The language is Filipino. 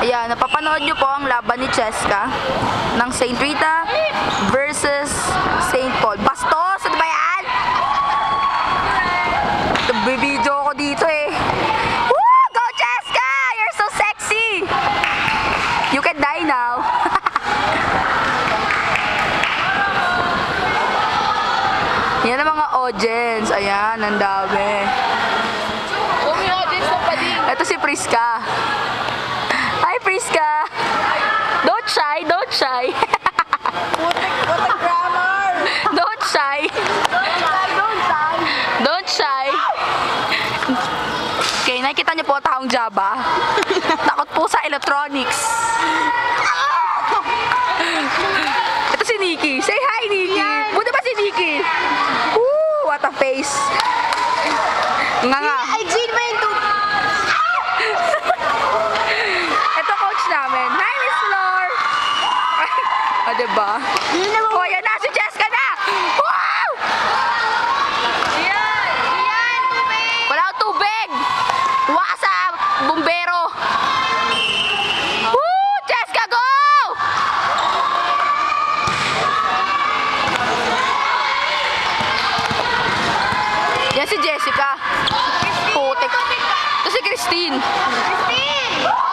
Ayan, napapanood nyo po ang laban ni Cheska ng St. Rita versus St. Paul. Bastos! Ano ba yan? Nagbibideo ako dito eh. Woo! Go Cheska! You're so sexy! You can die now. Yan ang mga audience. Ayan, ang dami. Ito si Priska. Hi, Priska. Don't shy, don't shy. What a grammar! Don't shy. Don't shy. Okay, nakikita niyo po taong Java. Takot po sa electronics. Ito si Nikki. Say hi, Nikki. Buti ba si Nikki? Woo, what a face. Nga nga. Ay, Jean ba yung Ito coach namin. Hi, Miss Flor. O, diba? O, yan na. Si Cheska na. Wow! Wala akong tubig. Tuwa ka sa bumbero. Woo! Cheska, go! Yan si Jessica. Putik. Ito si Christine. Christine!